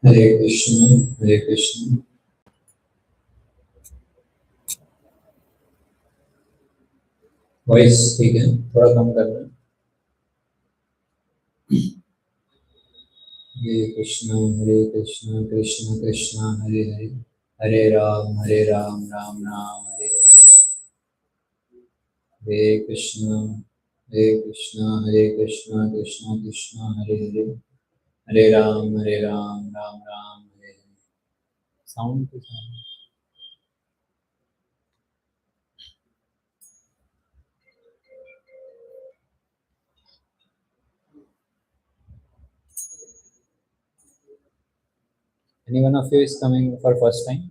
Hare Krishna, Hare Krishna. Voice ठीक है, थोड़ा कम करना। हरे कृष्णा कृष्णा कृष्णा हरे हरे, हरे राम राम राम हरे हरे। हरे कृष्णा कृष्णा कृष्णा कृष्णा हरे हरे, हरे राम राम राम हरे हरे। साउंड के साथ anyone of you is coming for first time?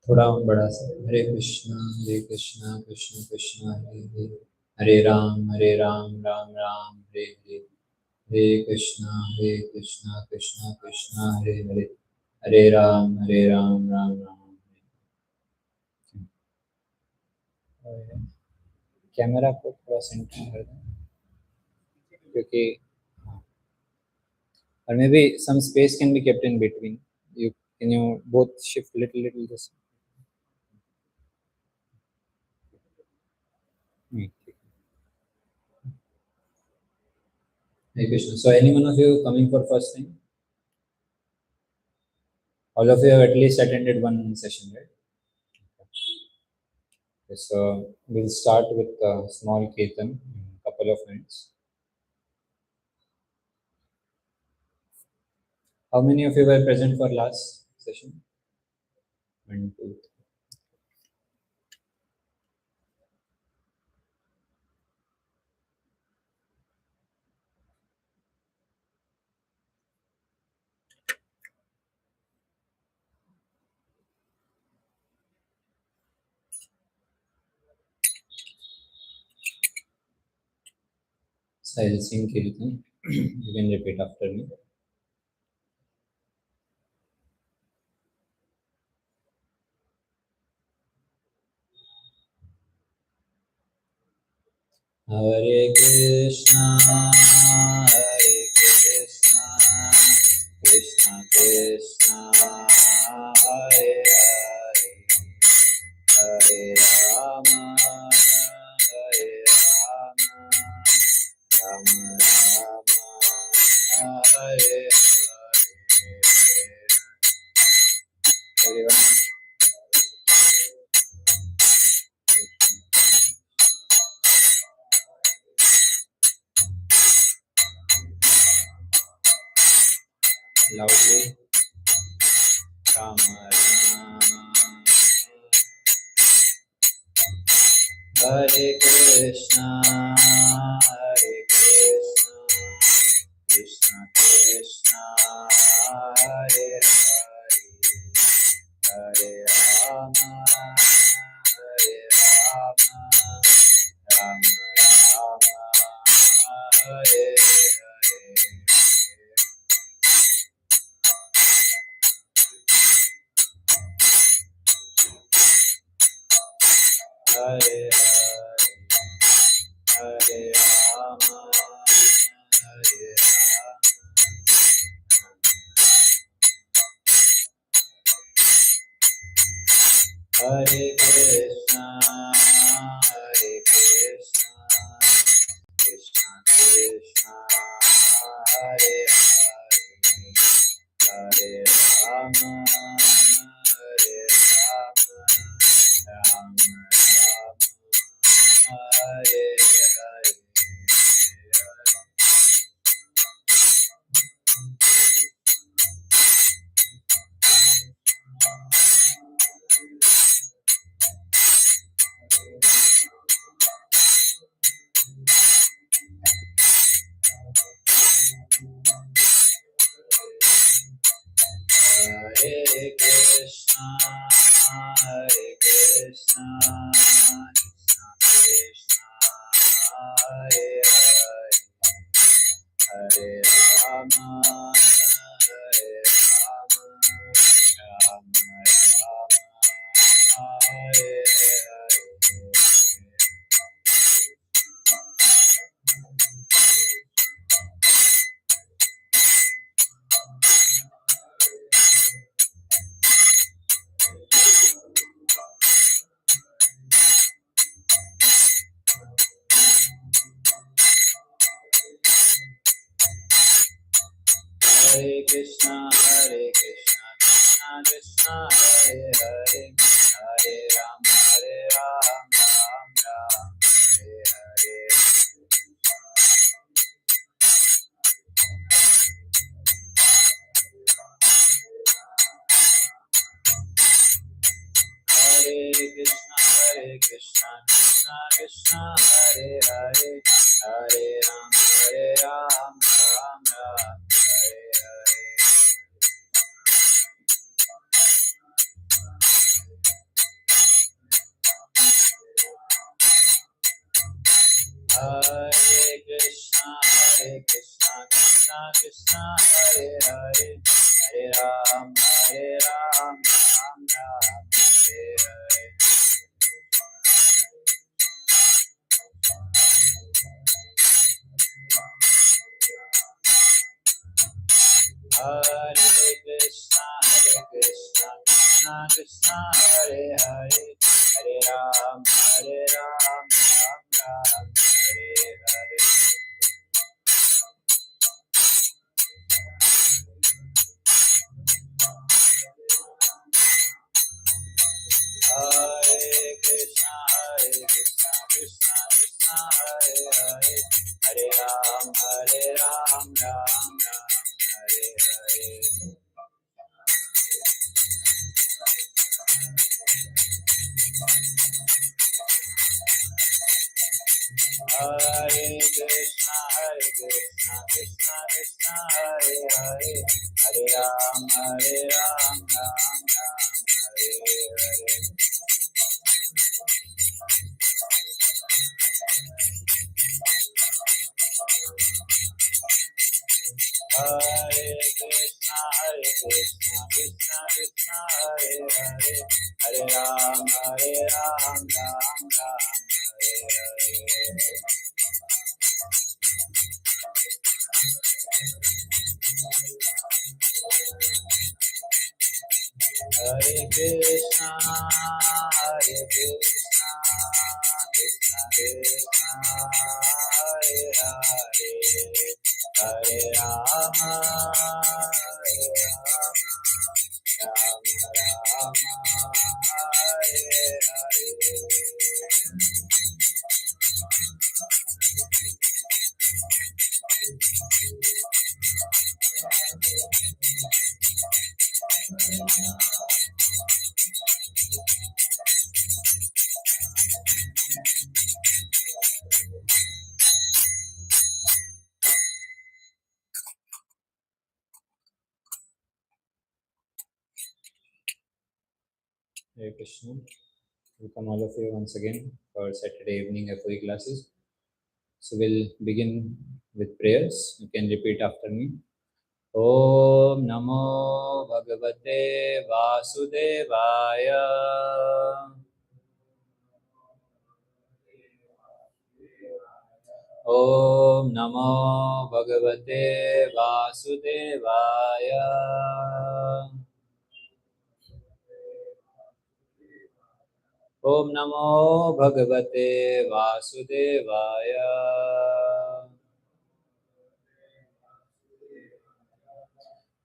थोड़ा बड़ा सा। हरे कृष्णा कृष्णा कृष्णा हरे हरे, हरे राम राम राम हरे हरे। हरे कृष्णा कृष्णा कृष्णा हरे हरे, हरे राम राम राम हरे। कैमरा को थोड़ा सेंटर कर दें, क्योंकि or maybe some space can be kept in between. Can you both shift little this? Hare Krishna. So anyone of you coming for first time? All of you have at least attended one session, right? Okay, so we'll start with a small kirtan in a couple of minutes. How many of you were present for last session? 1, 2, 3. So I'll sing kirtan. You can repeat after me. Hare Krishna, Krishna Krishna, Hare Hare, Hare Rama, Rama Rama, Hare Hare. Everyone, loudly. Rama Rama, Hare Krishna, Krishna Krishna, Hare Hare, Hare Rama, Rama Rama, Hare Hare. Hare Hare Rama, Hare Hare Krishna, Krishna Krishna, Hare Hare, Hare Rama, Rama Rama, Hare Hare. Hare Krishna, Krishna Krishna, Hare Hare, Hare Rama, Rama Rama, Hare Hare. Krishna Krishna Krishna Hare Hare Hare Rama Ram Ram Hare Hare Hare Krishna Krishna Krishna Hare Hare Hare Rama Ram Ram Hare Hare Hare Krishna Krishna Krishna Hare Hare Hare Ram Ram Hare Hare Hare Krishna Krishna Krishna Hare Hare Hare Ram Ram Hare Hare Hare Krishna Krishna Krishna Hare Hare Hare Ram Ram Hare Hare Hare Krishna Krishna Krishna Hare Hare Hare Ram Ram Hare Hare Hare Krishna Krishna Krishna Hare Hare Hare Ram Ram Hare Hare Hare Krishna Krishna Krishna Hare Hare Hare Rama Ram Hare Hare Hare Krishna. Welcome all of you once again for Saturday evening FOE classes. So we'll begin with prayers. You can repeat after me. Om Namo Bhagavate Vasudevaya. Om Namo Bhagavate Vasudevaya. Om Namo Bhagavate Vasudevaya.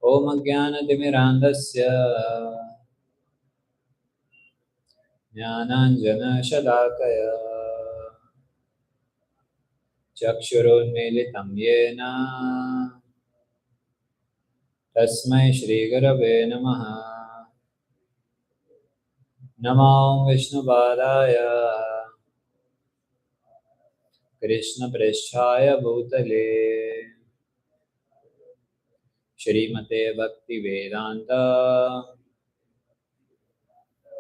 Om Ajnanatimirandasya Jnananjana Shalakaya Chakshurunmilitam Yena Tasmai Shri Gurave Namaha. Namo Vishnupadaya Krishna Preshaya Bhutale Shrimate Bhakti Vedanta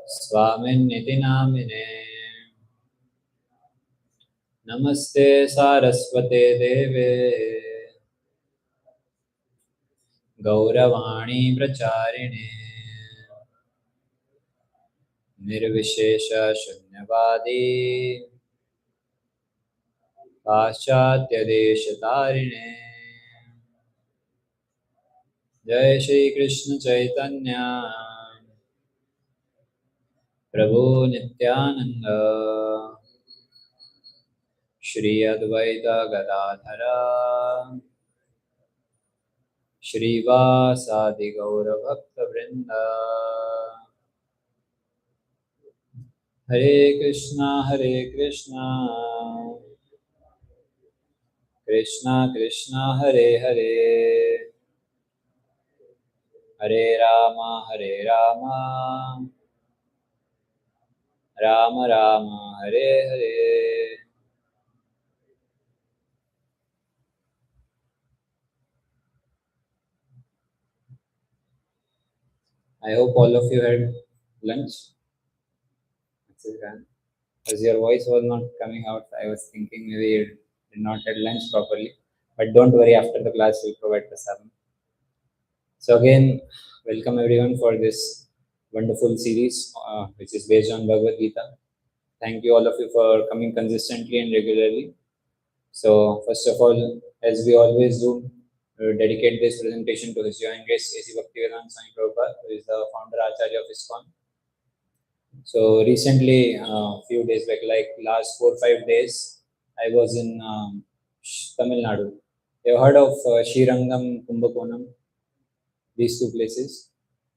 Swaminiti Namine. Namaste Saraswate Deve Gauravani Pracharine Nirvishesha Shunyavadi Paschatya Deshatarine. Jai Shri Krishna Chaitanya Prabhu Nityananda Shri Advaita Gadadhara Shrivasadi Gaura Bhakta Vrinda. Hare Krishna, Krishna Krishna, Hare Hare, Hare Rama, Rama Rama, Hare Hare. I hope all of you had lunch. As your voice was not coming out, I was thinking maybe you did not have lunch properly. But don't worry, after the class we'll provide prasadam. So again, welcome everyone for this wonderful series, which is based on Bhagavad Gita. Thank you all of you for coming consistently and regularly. So first of all, as we always do, dedicate this presentation to His Divine Grace A.C. Bhaktivedanta Swami Prabhupada, who is the founder Acharya of ISKCON. So recently, a few days back, like last 4 or 5 days, I was in Tamil Nadu. You've heard of Srirangam, Kumbakonam, these two places.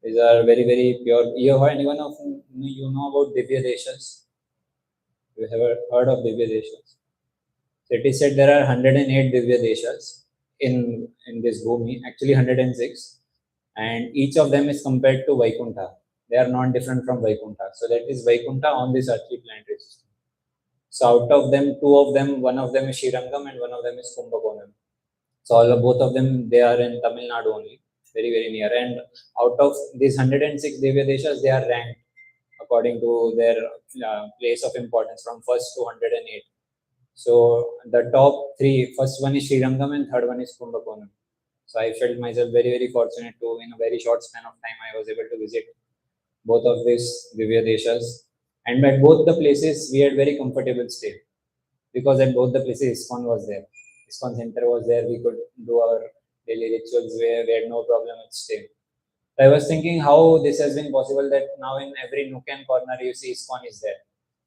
These are very, very pure. You have anyone of you know about Divya Deshas? You have heard of Divya Deshas? So it is said there are 108 Divya Deshas in this Bhumi, actually 106, and each of them is compared to Vaikuntha. They are not different from Vaikuntha. So that is Vaikuntha on this earthly planetary system. So out of them, two of them, one of them is Srirangam and one of them is Kumbakonam. So both of them, they are in Tamil Nadu only, very, very near. And out of these 106 Divya Deshas, they are ranked according to their place of importance from first to 108. So the top three, first one is Srirangam and third one is Kumbakonam. So I felt myself very, very fortunate to, in a very short span of time, I was able to visit both of these Divya Deshas. And at both the places, we had very comfortable stay because at both the places, ISKCON was there. ISKCON center was there. We could do our daily rituals where we had no problem with stay. So I was thinking how this has been possible that now in every nook and corner you see ISKCON is there.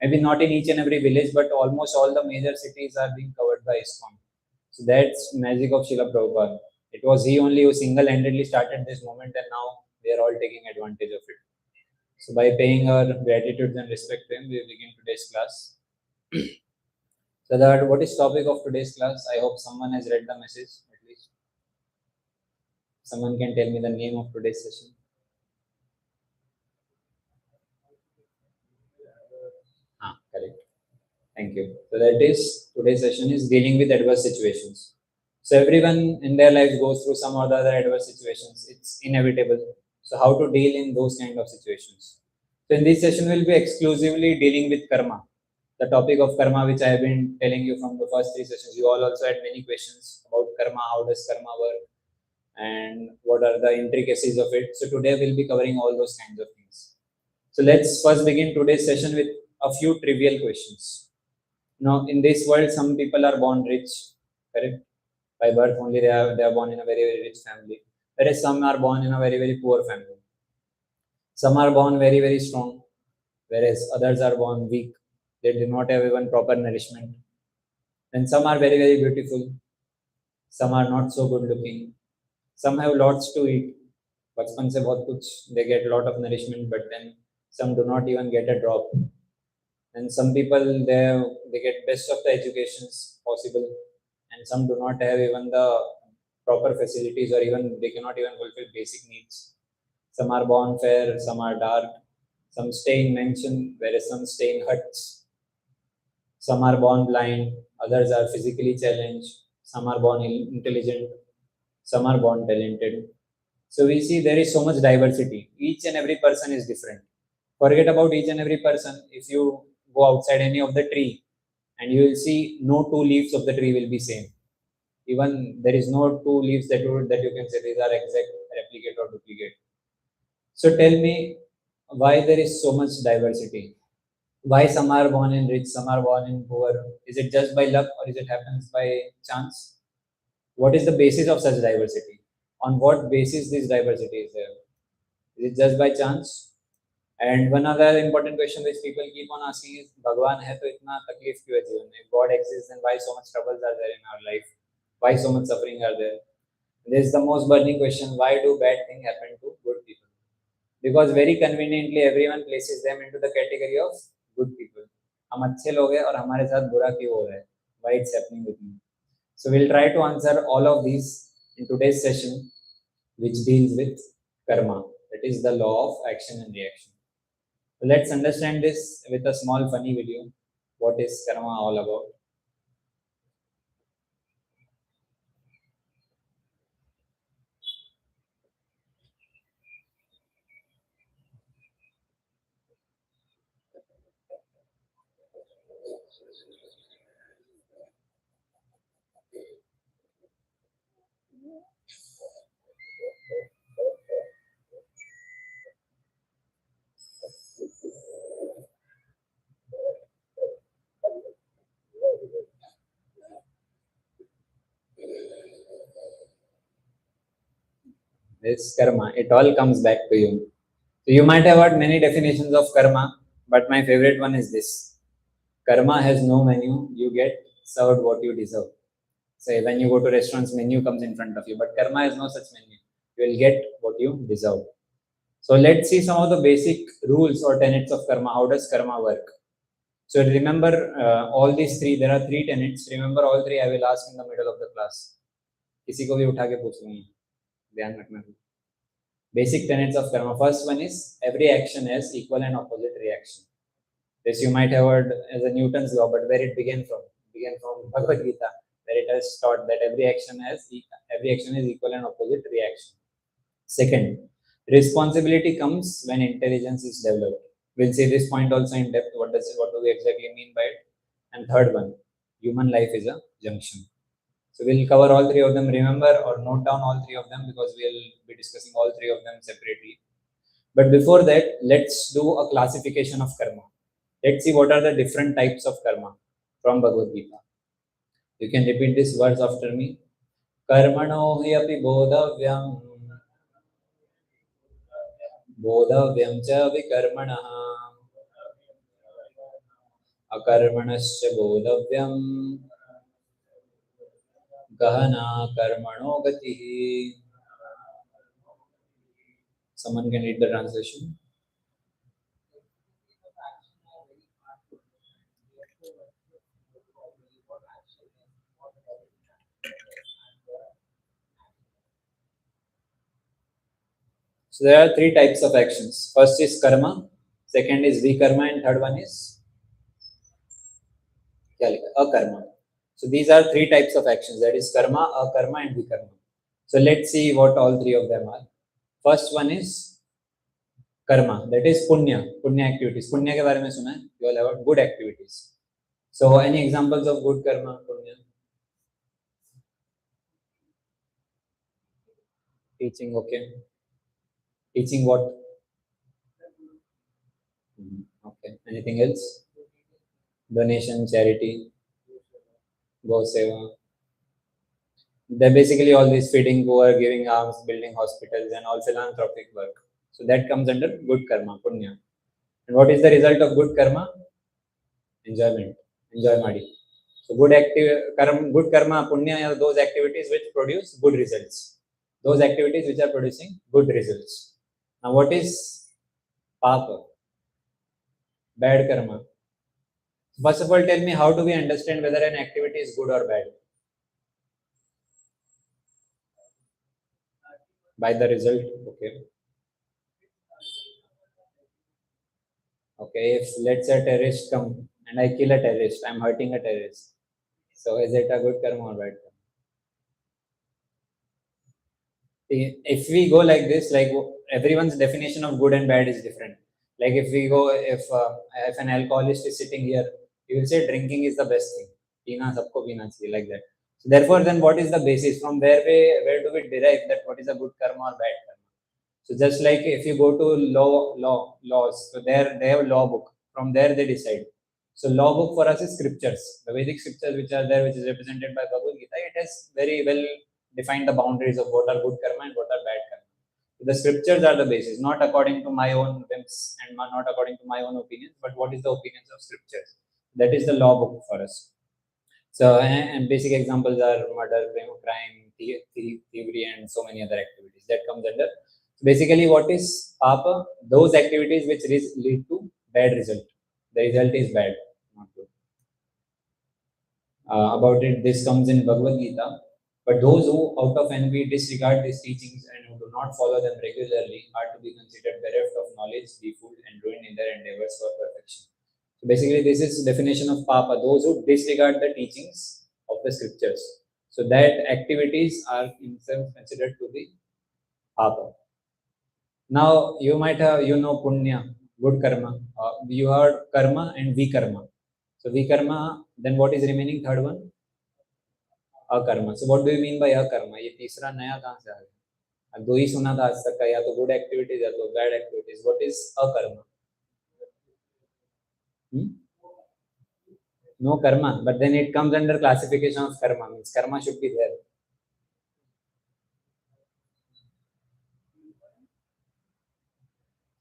Maybe not in each and every village, but almost all the major cities are being covered by ISKCON. So that's magic of Srila Prabhupada. It was he only who single-handedly started this movement, and now we are all taking advantage of it. So by paying our gratitude and respect to him, we begin today's class. So that what is topic of today's class? I hope someone has read the message at least. Someone can tell me the name of today's session. Correct. Thank you. So that is today's session is dealing with adverse situations. So everyone in their lives goes through some or the other adverse situations. It's inevitable. So how to deal in those kind of situations? So in this session, we'll be exclusively dealing with karma. The topic of karma, which I have been telling you from the first three sessions. You all also had many questions about karma. How does karma work? And what are the intricacies of it? So today we'll be covering all those kinds of things. So let's first begin today's session with a few trivial questions. Now, in this world, some people are born rich, correct? By birth only they are born in a very, very rich family. Whereas some are born in a very, very poor family. Some are born very, very strong, whereas others are born weak. They do not have even proper nourishment. And some are very, very beautiful. Some are not so good looking. Some have lots to eat. बचपन से बहुत कुछ, they get a lot of nourishment, but then some do not even get a drop. And some people they get best of the educations possible, and some do not have even the proper facilities, or even they cannot even fulfill basic needs. Some are born fair, some are dark, some stay in mansion, whereas some stay in huts. Some are born blind, others are physically challenged, some are born intelligent, some are born talented. So we see there is so much diversity. Each and every person is different. Forget about each and every person. If you go outside any of the tree, and you will see no two leaves of the tree will be same. Even there is no two leaves that you can say these are exact replicate or duplicate. So tell me why there is so much diversity. Why some are born in rich, some are born in poor? Is it just by luck, or is it happens by chance? What is the basis of such diversity? On what basis this diversity is there? Is it just by chance? And one other important question which people keep on asking is, Bhagwan hai to itna taklif kyun hai jeevan mein? If God exists, then why so much troubles are there in our life? Why so much suffering are there? This is the most burning question. Why do bad things happen to good people? Because very conveniently everyone places them into the category of good people. हम अच्छे लोग हैं और हमारे साथ बुरा क्यों हो रहा है? Why it's happening with me? So we'll try to answer all of these in today's session, which deals with karma. That is the law of action and reaction. So let's understand this with a small funny video. What is karma all about? This karma. It all comes back to you. So you might have heard many definitions of karma, but my favorite one is this. Karma has no menu. You get served what you deserve. Say when you go to restaurants, menu comes in front of you, but karma has no such menu. You will get what you deserve. So let's see some of the basic rules or tenets of karma. How does karma work? So remember all these three. There are three tenets. Remember all three. I will ask in the middle of the class. किसी को भी उठा के पूछूंगी. ध्यान रखना. Basic tenets of karma. First one is every action has equal and opposite reaction. This you might have heard as a Newton's law, but where it began from? It began from Bhagavad Gita, where it has taught that every action is equal and opposite reaction. Second, responsibility comes when intelligence is developed. We'll see this point also in depth. What do we exactly mean by it? And third one, human life is a junction. So we'll cover all three of them. Remember or note down all three of them because we'll be discussing all three of them separately. But before that, let's do a classification of karma. Let's see what are the different types of karma from Bhagavad Gita. You can repeat these words after me. Karmano hi api bodhavyam bodhavyam cha vikarmanah akarmanascha bodhavyam gahana karmano gatihi. Someone can read the translation. So there are three types of actions. First is karma, second is vikarma, and third one is akarma. So these are three types of actions. That is karma, akarma, and vikarma. So let's see what all three of them are. First one is karma. That is punya activities. Punya के बारे में सुना है? You all have heard good activities. So any examples of good karma, punya? Teaching, okay. Teaching what? Okay. Anything else? Donation, charity, go seva. They're basically all these feeding poor, giving alms, building hospitals, and all philanthropic work. So that comes under good karma, punya. And what is the result of good karma? Enjoyment. Enjoy madi. So good karma, punya are those activities which produce good results. Those activities which are producing good results. Now what is papa? Bad karma. First of all, tell me, how do we understand whether an activity is good or bad? By the result, okay. Okay, if let's say a terrorist come and I kill a terrorist, I'm hurting a terrorist. So is it a good karma or bad karma? If we go like this, like everyone's definition of good and bad is different. Like if we go, if an alcoholist is sitting here, he will say drinking is the best thing. Peena sabko peena chahiye, like that. So therefore, then what is the basis? From where do we derive that what is a good karma or bad karma? So just like if you go to laws, so there they have law book. From there they decide. So law book for us is scriptures, the Vedic scriptures which are there, which is represented by Bhagavad Gita. It has very well defined the boundaries of what are good karma and what are bad karma. So the scriptures are the basis, not according to my own whims and not according to my own opinions, but what is the opinions of scriptures. That is the law book for us. So, and basic examples are murder, crime, thievery, and so many other activities that comes under. Basically, what is papa? Those activities which lead to bad result. The result is bad, not good. About it, this comes in Bhagavad Gita. But those who, out of envy, disregard these teachings and who do not follow them regularly are to be considered bereft of knowledge, befooled, and ruined in their endeavors for perfection. So basically, this is the definition of papa: those who disregard the teachings of the scriptures. So that activities are themselves considered to be papa. Now you might have, punya, good karma. You heard karma and vikarma. So vikarma, then what is remaining? Third one, अकर्मा. So what do you mean by अकर्मा? ये तीसरा नया कहाँ से आ गया? दो ही सुना था आज तक का, या तो गुड एक्टिविटीज या तो बैड एक्टिविटीज. व्हाट इज अकर्मा? No karma, but then it comes under classification of karma. Means karma should be there.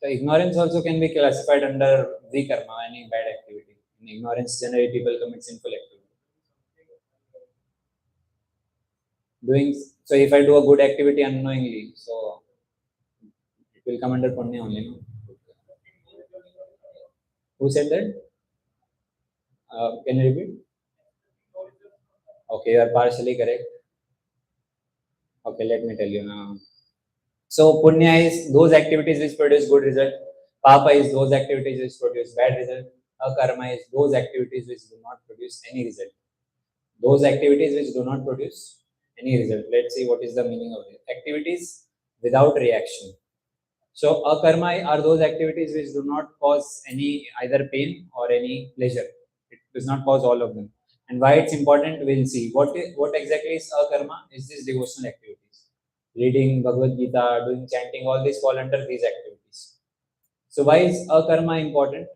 So ignorance also can be classified under vikarma, any bad activity. In ignorance, generally people commit sinful activity. So if I do a good activity unknowingly, so it will come under punya only, no? Who said that? Can you repeat? Okay, you are partially correct. Okay, let me tell you now. So punya is those activities which produce good result. Papa is those activities which produce bad result. Akarma is those activities which do not produce any result. Those activities which do not produce any result. Let's see what is the meaning of it. Activities without reaction. So akarma are those activities which do not cause any either pain or any pleasure. It does not cause all of them. And why it's important, we'll see. What exactly is akarma? Is this devotional activities? Reading Bhagavad Gita, doing chanting, all these fall under these activities. So why is akarma important?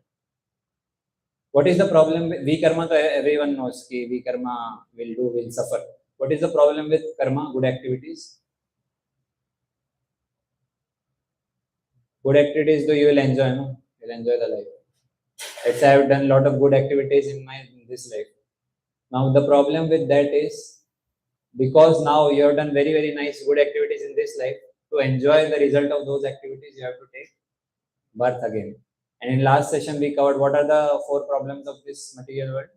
What is the problem with vikarma? Everyone knows ki vikarma will suffer. What is the problem with karma, good activities? Good activities, though, you will enjoy, no? You will enjoy the life. Let's say I have done a lot of good activities in this life. Now the problem with that is, because now you have done very, very nice good activities in this life, to enjoy the result of those activities, you have to take birth again. And in last session, we covered what are the 4 problems of this material world.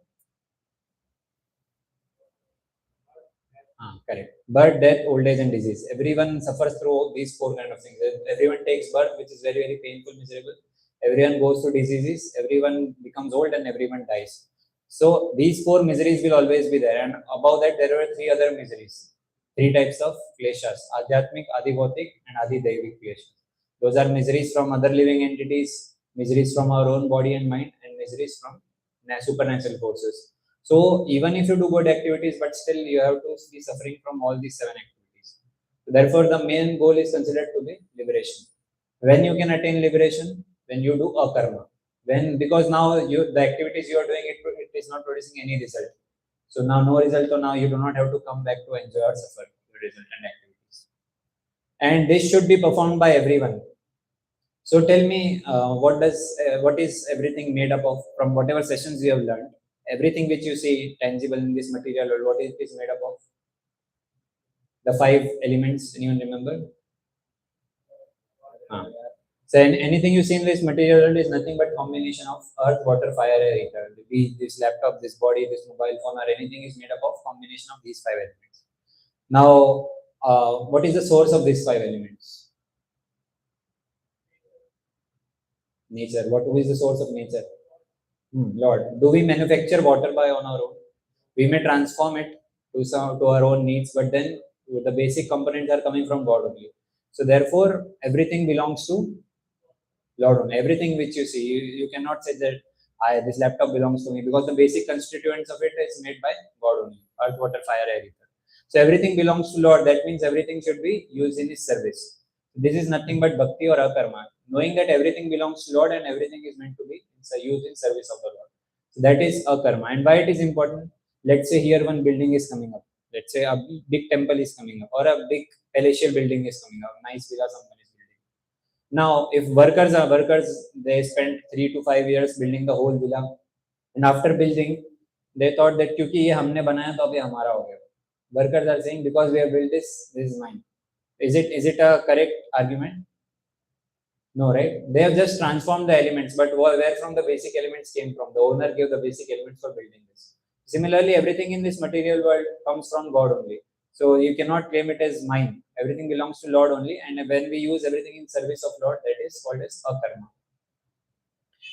Correct. Birth, death, old age, and disease. Everyone suffers through these 4 kind of things. Everyone takes birth, which is very, very painful, miserable. Everyone goes through diseases. Everyone becomes old, and everyone dies. So these 4 miseries will always be there. And above that, there are 3 other miseries. 3 types of kleshas: adhyatmic, adhibhautik, and adhidaivik kleshas. Those are miseries from other living entities, miseries from our own body and mind, and miseries from supernatural forces. So even if you do good activities, but still you have to be suffering from all these 7 activities. So therefore, the main goal is considered to be liberation. When you can attain liberation? When you do akarma. Because now the activities you are doing, it is not producing any result. So now no result, so now you do not have to come back to enjoy or suffer the resultant activities. And this should be performed by everyone. So tell me, what is everything made up of from whatever sessions you have learned? Everything which you see tangible in this material, or what is this made up of? The 5 elements, anyone remember? So anything you see in this material is nothing but combination of earth, water, fire, air, ether. Be this laptop, this body, this mobile phone, or anything is made up of combination of these 5 elements. Now, what is the source of these 5 elements? Nature. Who is the source of nature? Lord. Do we manufacture water on our own? We may transform it to our own needs, but then the basic components are coming from God only. So therefore, everything belongs to Lord only. Everything which you see, you cannot say that this laptop belongs to me, because the basic constituents of it is made by God only: earth, water, fire, air, ether. So everything belongs to Lord. That means everything should be used in His service. This is nothing but bhakti or akarma. Knowing that everything belongs to Lord and everything is meant to be used in service of the Lord. So that is akarma. And why it is important? Let's say here one building is coming up. Let's say a big temple is coming up, or a big palatial building is coming up. Nice villa someone is building. Now, if workers they spend 3 to 5 years building the whole villa, and after building, They thought that क्योंकि ये हमने बनाया तो अभी हमारा हो गया. Workers are saying because we have built this is mine. Is it a correct argument? No, right? They have just transformed the elements, but where from the basic elements came from? The owner gave the basic elements for building this. Similarly, everything in this material world comes from God only. So you cannot claim it as mine. Everything belongs to Lord only, and when we use everything in service of Lord, that is called as akarma.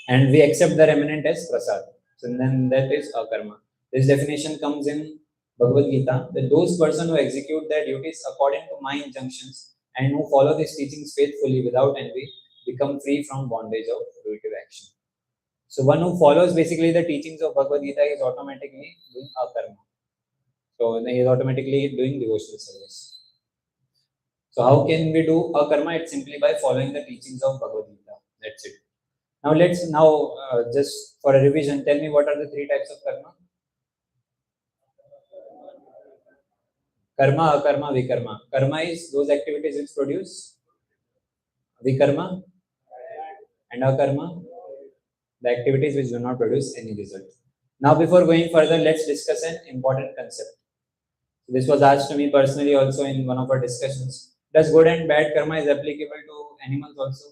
And we accept the remnant as prasad. So then that is akarma. This definition comes in Bhagavad Gita that those persons who execute their duties according to my injunctions and who follow these teachings faithfully without envy become free from bondage of fruitive action. So one who follows basically the teachings of Bhagavad Gita is automatically doing akarma. So he is automatically doing devotional service. So how can we do akarma? It's simply by following the teachings of Bhagavad Gita. That's it. Now let's just for a revision, tell me what are the three types of karma? Karma, akarma, vikarma. Karma is those activities which produce vikarma, and akarma, the activities which do not produce any result. Now before going further, let's discuss an important concept. This was asked to me personally also in one of our discussions. Does good and bad karma is applicable to animals also?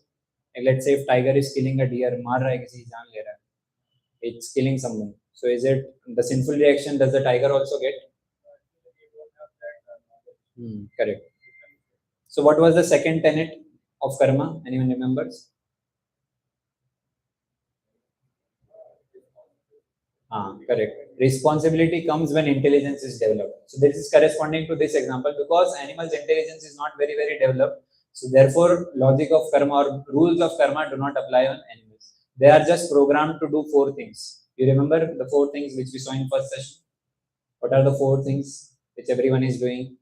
Like let's say if tiger is killing a deer, maar raha hai kisi ki jaan le raha hai, it's killing someone. So is it the sinful reaction? Does the tiger also get? Correct. So what was the second tenet of karma? Anyone remembers? Correct. Responsibility comes when intelligence is developed. So this is corresponding to this example because animals' intelligence is not very, very developed. So therefore, logic of karma or rules of karma do not apply on animals. They are just programmed to do four things. You remember the four things which we saw in first session? What are the four things which everyone is doing?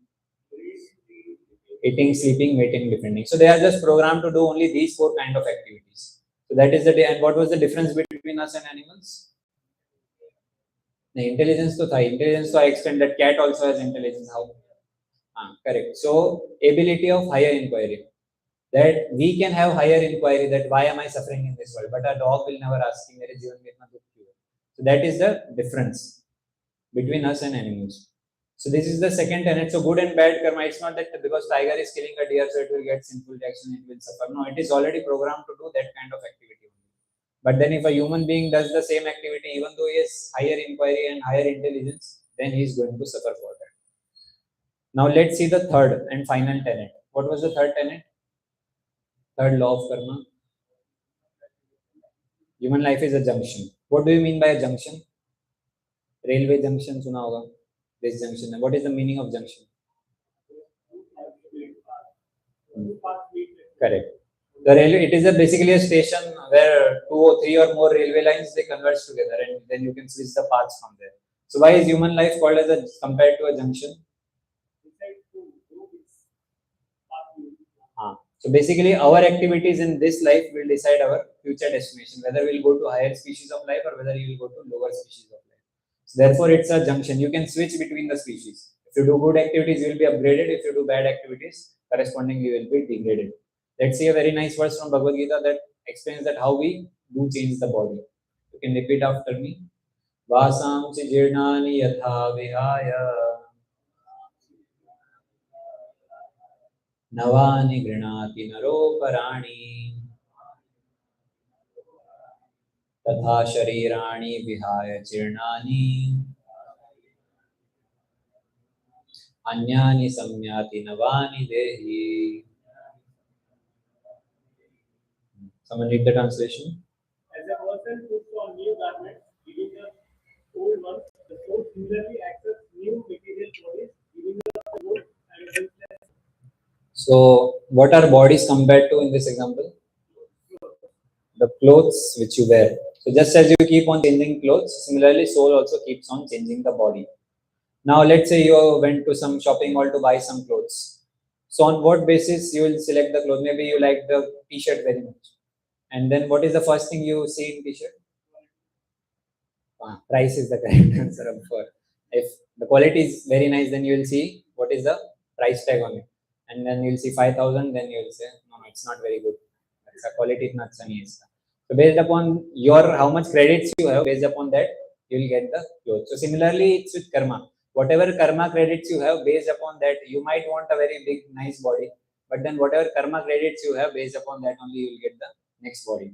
Eating, sleeping, mating, defending. So they are just programmed to do only these four kind of activities. So that is the day. And what was the difference between us and animals? The intelligence to intelligence to extent that cat also has intelligence. How? Correct. So ability of higher inquiry. That we can have higher inquiry that why am I suffering in this world? But a dog will never ask me, "Mere जीवन में इतना दुख क्यों है?" So that is the difference between us and animals. So this is the second tenet. So good and bad karma. It's not that because tiger is killing a deer, so it will get sinful reaction, it will suffer. No, it is already programmed to do that kind of activity. But then if a human being does the same activity, even though he has higher inquiry and higher intelligence, then he is going to suffer for that. Now let's see the third and final tenet. What was the third tenet? Third law of karma. Human life is a junction. What do you mean by a junction? Railway junction suna hoga. This junction. What is the meaning of junction? Correct. The railway, it is basically a station where two or three or more railway lines they converge together, and then you can switch the paths from there. So why is human life called as a compared to a junction? So basically, our activities in this life will decide our future destination, whether we'll go to higher species of life or whether you will go to lower species of life. So therefore, it's a junction. You can switch between the species. If you do good activities, you will be upgraded. If you do bad activities, correspondingly, you will be degraded. Let's see a very nice verse from Bhagavad Gita that explains that how we do change the body. You can repeat after me. Vasamsi jirnani yatha vihaya navani grinati naroparaani तथा शरीराणि विहाय जीर्णानि अन्यानि संयाति नवानि देहि. Someone read the translation. As a person puts on new garments, giving the old ones, the soul similarly accepts new material bodies, giving the old and helpless. So, what are bodies compared to in this example? The clothes which you wear. So, just as you keep on changing clothes, similarly, soul also keeps on changing the body. Now, let's say you went to some shopping mall to buy some clothes. So, on what basis you will select the clothes? Maybe you like the T-shirt very much. And then what is the first thing you see in T-shirt? Price is the correct answer. If the quality is very nice, then you will see what is the price tag on it. And then you will see 5,000, then you will say, no, it's not very good. The quality is not sunny. So based upon your how much credits you have, based upon that, you will get the clothes. So similarly, it's with karma. Whatever karma credits you have, based upon that, you might want a very big, nice body, but then whatever karma credits you have, based upon that only you will get the next body.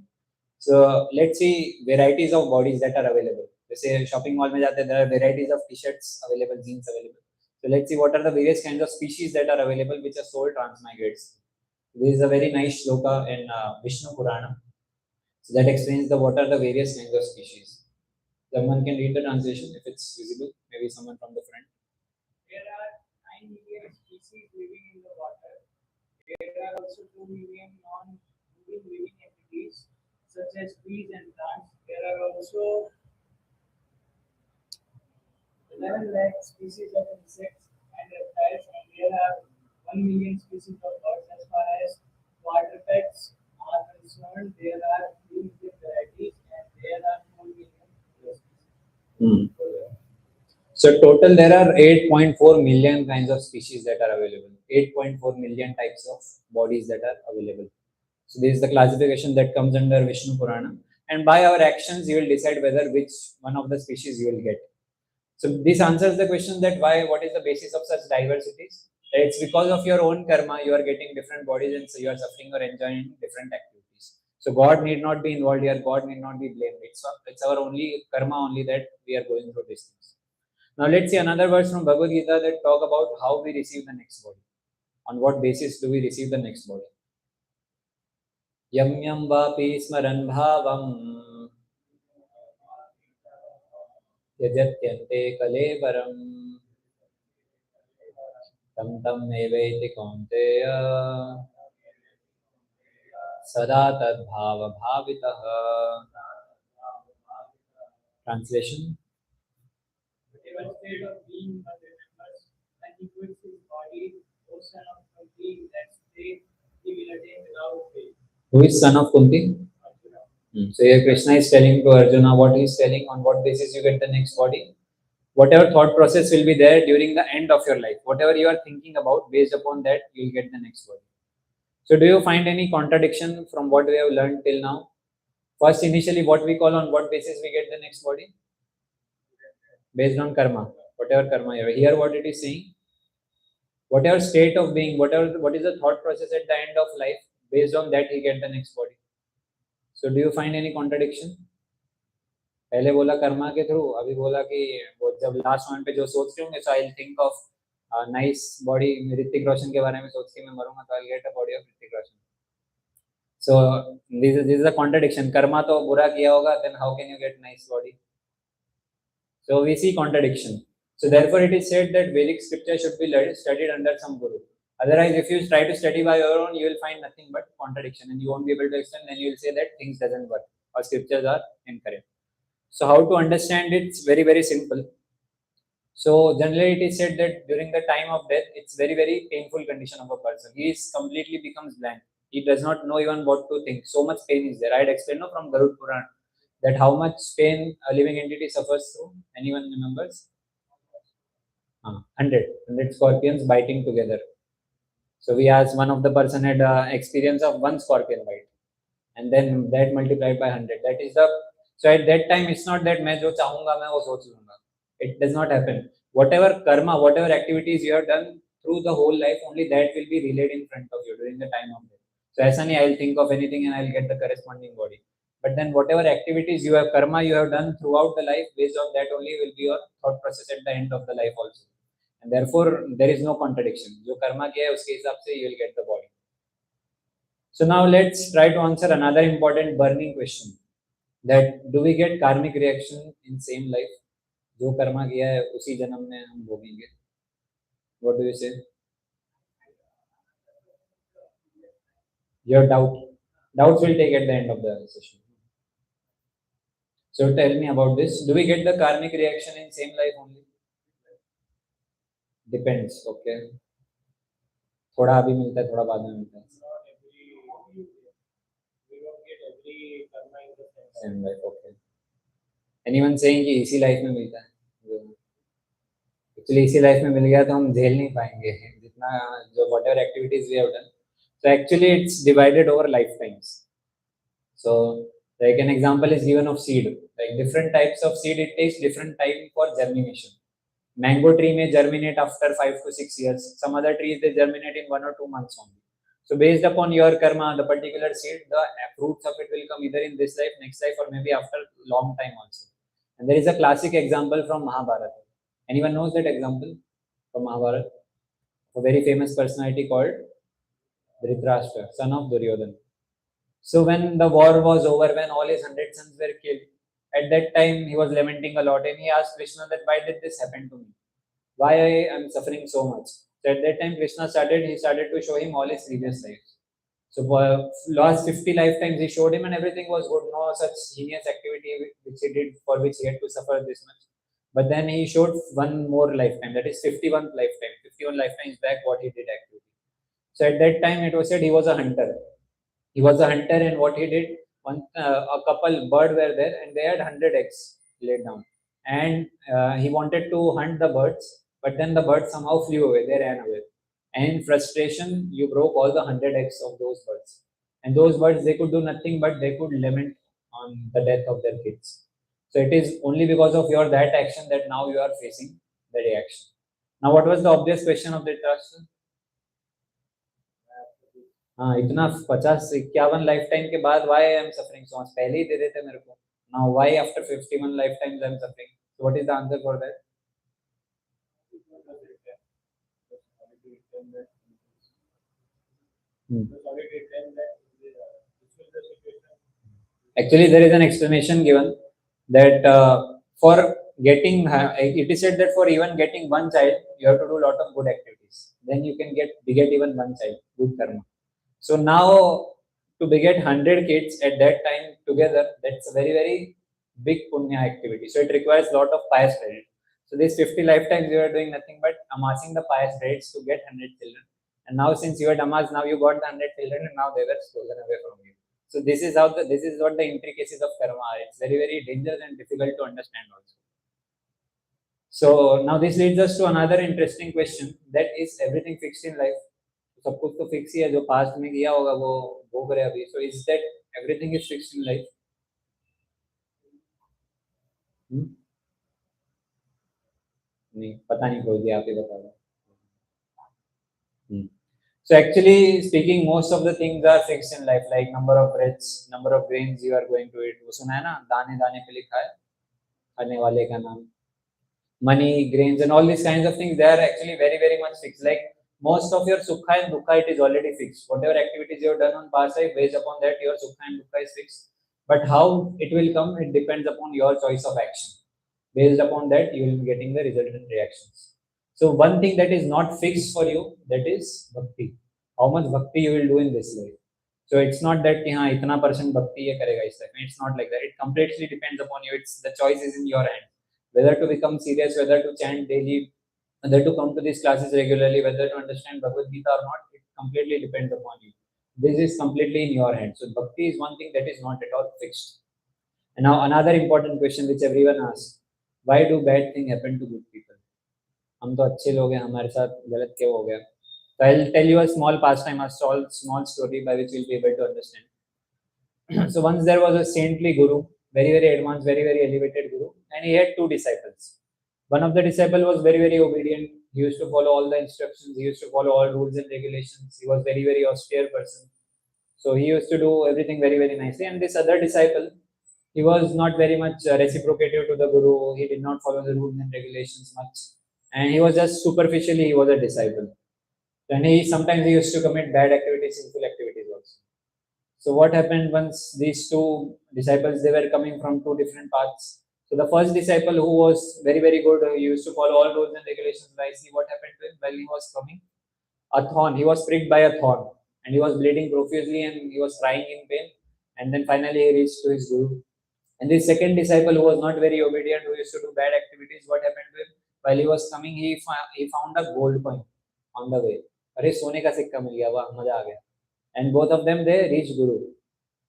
So let's see varieties of bodies that are available. जैसे shopping mall में जाते हैं, there are varieties of t-shirts available, jeans available. So let's see what are the various kinds of species that are available which are sold transmigrates. This is a very nice shloka in Vishnu Purana. So that explains what are the various kinds of species. Someone can read the translation if it's visible. Maybe someone from the front. There are 9 million species living in the water. There are also 2 million non-moving living entities, such as trees and plants. There are also 11 lakh species of insects and reptiles, and there are 1 million species of birds. As far as quadrupeds are concerned, there are 3 million varieties, and there are 4 million species. So total there are 8.4 million kinds of species that are available. 8.4 million types of bodies that are available. So this is the classification that comes under Vishnu Purana. And by our actions, you will decide whether which one of the species you will get. So this answers the question that what is the basis of such diversities? It's because of your own karma, you are getting different bodies and so you are suffering or enjoying different activities. So God need not be involved here, God need not be blamed. It's our only karma only that we are going through these things. Now let's see another verse from Bhagavad Gita that talk about how we receive the next body. On what basis do we receive the next body? Yam yam vapi smaran bhavam yajatyante kalevaram tam tam eveti kaunteya sada tad bhava bhavitah. Translation. Whatever state of being one remembers, when he quits his body, O son of Kunti, that state he will attain without fail. Who is son of Kunti? So here Krishna is telling to Arjuna what he is telling, on what basis you get the next body. Whatever thought process will be there during the end of your life, whatever you are thinking about, based upon that you will get the next body. So do you find any contradiction from what we have learned till now? First, initially, what we call, on what basis we get the next body? Based on karma, whatever karma you have. Here what it is saying, whatever state of being, what is the thought process at the end of life, based on that he get the next body. So do you find any contradiction? पहले बोला कर्मा के through, अभी बोला कि वो जब last moment पे जो सोच रहे होंगे, so I will think of nice body, Hrithik Roshan के बारे में सोच के मैं मरूंगा तो I will get a body of Hrithik Roshan. So this is a contradiction. कर्मा तो बुरा किया होगा, then how can you get nice body? So we see contradiction. So therefore it is said that Vedic scripture should be studied under some guru. Otherwise, if you try to study by your own, you will find nothing but contradiction, and you won't be able to explain. Then you will say that things doesn't work or scriptures are incorrect. So how to understand it? It's very, very simple. So generally it is said that during the time of death, it's very, very painful condition of a person. He is completely becomes blank. He does not know even what to think. So much pain is there. I had explained from Daru Brahma that how much pain a living entity suffers through. Anyone remembers? 100 scorpions biting together. So we asked, one of the person had experience of one scorpion bite, and then that multiplied by 100. That is the, so at that time it's not that मैं जो चाहूँगा मैं वो सोच लूँगा. It does not happen. Whatever karma, whatever activities you have done through the whole life, only that will be relayed in front of you during the time of death. So ऐसा नहीं I'll think of anything and I'll get the corresponding body. But then whatever activities you have, karma you have done throughout the life, based on that only will be your thought process at the end of the life also. And therefore there is no contradiction. जो कर्मा किया है उसके हिसाब से you will get the body. So now let's try to answer another important burning question, that do we get karmic reaction in same life? जो कर्मा किया है उसी जन्म में हम भोगेंगे. What do you say? Your doubts will take at the end of the session. So tell me about this. Do we get the karmic reaction in same life only? Depends. Okay. थोड़ा अभी मिलता है, थोड़ा बाद में मिलता है. Same life. Okay. Anyone saying कि इसी लाइफ में मिलता है? Actually इसी लाइफ में मिल गया तो हम झेल नहीं पाएंगे जितना जो whatever activities we have done. So actually it's divided over lifetimes. So Like an example is given of seed. Like different types of seed, it takes different time for germination. Mango tree may germinate after 5 to 6 years. Some other trees they germinate in 1 or 2 months only. So based upon your karma, the particular seed, the fruits of it will come either in this life, next life, or maybe after long time also. And there is a classic example from Mahabharata. Anyone knows that example from Mahabharata? A very famous personality called Dhritarashtra, son of Duryodhana. So when the war was over, when all his 100 sons were killed, at that time he was lamenting a lot and he asked Krishna that why did this happen to me? Why I am suffering so much? So at that time Krishna he started to show him all his previous lives. So for last 50 lifetimes he showed him and everything was good, no such heinous activity which he did for which he had to suffer this much. But then he showed one more lifetime, that is 51th lifetime, 51 lifetimes back what he did actually. So at that time it was said he was a hunter. He was a hunter, and what he did, a couple bird were there, and they had 100 eggs laid down, and he wanted to hunt the birds, but then the birds somehow flew away. They ran away, and in frustration, you broke all the 100 eggs of those birds, and those birds they could do nothing but they could lament on the death of their kids. So it is only because of your that action that now you are facing the reaction. Now, what was the obvious question of the Dhritarashtra? हाँ इतना 50-51 life time के बाद why I am suffering so much? पहले ही दे देते मेरे को. Now why after 51 lifetimes I am suffering? So what is the answer for that? Actually, there is an explanation given that for getting, it is said that for even getting one child, you have to do a lot of good activities. Then you can beget even one child, good karma. So now to beget 100 kids at that time together, that's a very, very big punya activity. So it requires a lot of pious credit. So these 50 lifetimes you are doing nothing but amassing the pious credits to get 100 children. And now since you had amassed, now you got the 100 children and now they were stolen away from you. So this is this is what the intricacies of karma are. It's very, very dangerous and difficult to understand also. So now this leads us to another interesting question, that is everything fixed in life? सब कुछ तो fix ही है, जो past में किया होगा वो भोग रहे अभी. So is that everything is fixed in life? नहीं पता नहीं कोई भी, आप ही बता दो. So actually speaking, most of the things are fixed in life, like number of breaths, number of grains you are going to eat. वो सुना है ना, दाने दाने पे लिखा है खाने वाले का नाम. Money, grains, and all these kinds of things, they are actually very, very much fixed. Like most of your sukha and dukha, it is already fixed. Whatever activities you have done on past life, based upon that, your sukha and dukha is fixed. But how it will come, it depends upon your choice of action. Based upon that, you will be getting the resultant reactions. So one thing that is not fixed for you, that is bhakti. How much bhakti you will do in this life. So it's not that कि हाँ इतना % bhakti ये करेगा इस life. It's not like that. It completely depends upon you. It's the choice is in your hand. Whether to become serious, whether to chant daily, whether to come to these classes regularly, whether to understand Bhagavad Gita or not, it completely depends upon you. This is completely in your hand. So bhakti is one thing that is not at all fixed. And now another important question which everyone asks, why do bad things happen to good people? हम तो अच्छे लोग हैं, हमारे साथ गलत क्यों हो गया? So I'll tell you a small pastime, a small story by which you'll be able to understand. So once there was a saintly guru, very, very advanced, very, very elevated guru, and he had 2 disciples. One of the disciples was very, very obedient. He used to follow all the instructions. He used to follow all rules and regulations. He was very, very austere person. So he used to do everything very, very nicely. And this other disciple, he was not very much reciprocative to the guru. He did not follow the rules and regulations much. And he was just superficially, he was a disciple. And sometimes he used to commit bad activities, sinful activities also. So what happened once these 2 disciples, they were coming from 2 different paths. So the first disciple, who was very, very good, he used to follow all rules and regulations nicely. What happened to him while he was coming? A thorn. He was pricked by a thorn, and he was bleeding profusely, and he was crying in pain. And then finally he reached to his guru. And this second disciple, who was not very obedient, who used to do bad activities, what happened to him? While he was coming, he found a gold coin on the way. अरे सोने का सिक्का मिल गया, वाह मजा आ गया. And both of them, they reached Guru.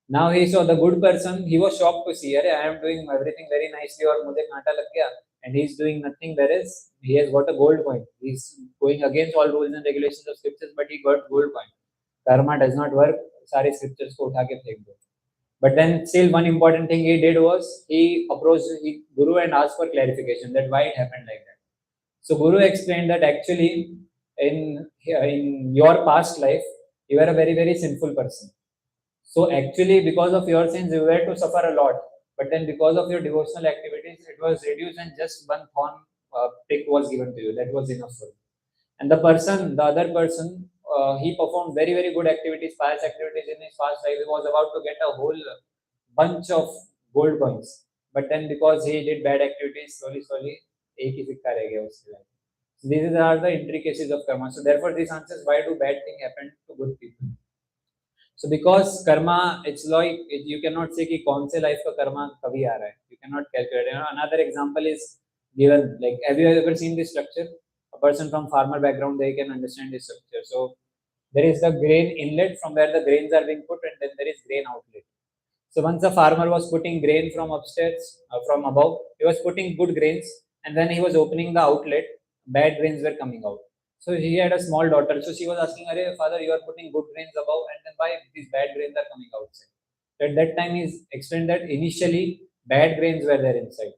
Now he saw the good person, he was shocked to see, I am doing everything very nicely और मुझे कांटा लग गया, and he is doing nothing, whereas he has got a gold coin. He is going against all rules and regulations of scriptures, but he got gold coin. Karma does not work. सारे scriptures को उठा के फेंक दो. But then still one important thing he did was he approached Guru and asked for clarification that why it happened like that. So Guru explained that actually in your past life you were a very sinful person. So actually because of your sins you were to suffer a lot. But then because of your devotional activities it was reduced and just one thorn prick was given to you. That was enough for you. And the other person, he performed very good activities, pious activities in his past life. He was about to get a whole bunch of gold coins. But then because he did bad activities, slowly, एक ही सिक्का रह गया उसके लिए. So these are the intricacies of karma. So therefore, this answers why do bad things happen to good people. So because karma, it's like you cannot say कि कौन से life का karma कभी आ रहा है. You cannot calculate. You know, another example is given. Like, have you ever seen this structure? A person from farmer background, they can understand this structure. So there is the grain inlet from where the grains are being put, and then there is grain outlet. So once the farmer was putting grain from upstairs, from above, he was putting good grains, and then he was opening the outlet, bad grains were coming out. So he had a small daughter. So she was asking, "Arey, father, you are putting good grains above, and then why these bad grains are coming outside?" So at that time, he explained that initially bad grains were there inside.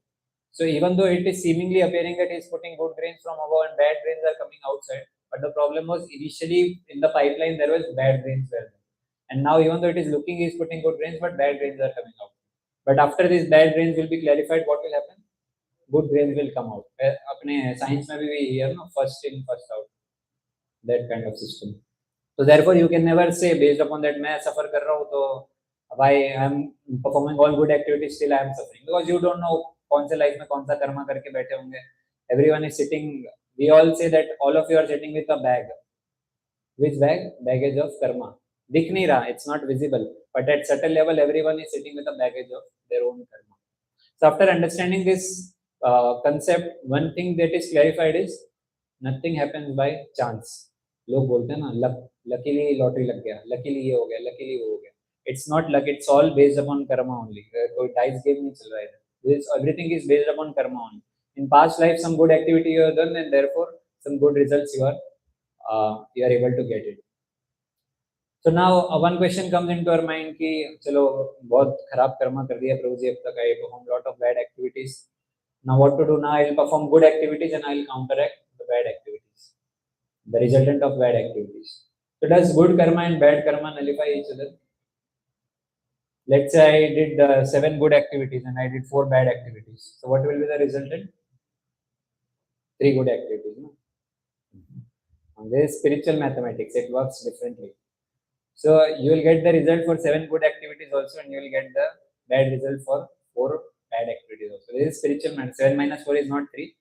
So even though it is seemingly appearing that he is putting good grains from above and bad grains are coming outside, but the problem was initially in the pipeline there was bad grains there. And now even though it is looking he is putting good grains, but bad grains are coming out. But after these bad grains will be clarified, what will happen? Good grains will come out. अपने science में भी here no first in first out, that kind of system. So therefore you can never say based upon that मैं suffer कर रहा हूँ तो why I am performing all good activities still I am suffering, because you don't know कौन से life में कौन सा कर्मा करके बैठे होंगे. Everyone is sitting. We all say that all of you are sitting with a bag. Which bag? Baggage of karma. दिख नहीं रहा. It's not visible. But at certain level, everyone is sitting with a baggage of their own karma. So after understanding this concept, one thing that is clarified is nothing happens by chance. लोग बोलते हैं ना luck, luckily lottery लग गया, luckily ये हो गया, luckily वो हो गया. It's not luck. It's all based upon karma only. कोई dice game नहीं चल रहा है. Everything is based upon karma only. In past life, some good activity you have done, and therefore some good results you are able to get it. So now one question comes into our mind कि चलो बहुत खराब कर्मा कर दिया प्रभु जी अब तक, I perform lot of bad activities. Now what to do? Now I will perform good activities and I will counteract the bad activities, the resultant of bad activities. So does good karma and bad karma nullify each other? Let's say I did 7 good activities and I did 4 bad activities. So what will be the resultant? 3 good activities. No? There is spiritual mathematics. It works differently. So you will get the result for 7 good activities also, and you will get the bad result for 4 bad activities also. This is spiritual math. 7 minus 4 is not 3.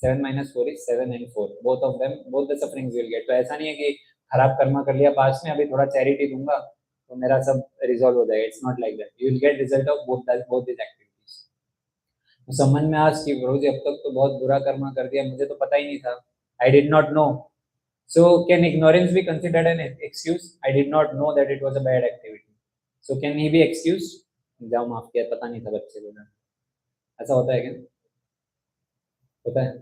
7 minus 4 is 7 and 4. Both of them, both the sufferings you will get. तो ऐसा नहीं है कि खराब कर्मा कर लिया past में, अभी थोड़ा चैरिटी दूंगा तो मेरा सब रिजॉल्व हो जाएगा. It's not like that. You will get result of both these activities. तो समझ में आज कि प्रभु जी अब तक तो बहुत बुरा कर्मा कर दिया, मुझे तो पता ही नहीं था. I did not know. So can ignorance be considered an excuse? I did not know that it was a bad activity. So can he be excused? जाओ माफ किया, पता नहीं था बच्चे को. ऐसा होता है क्या? होता है.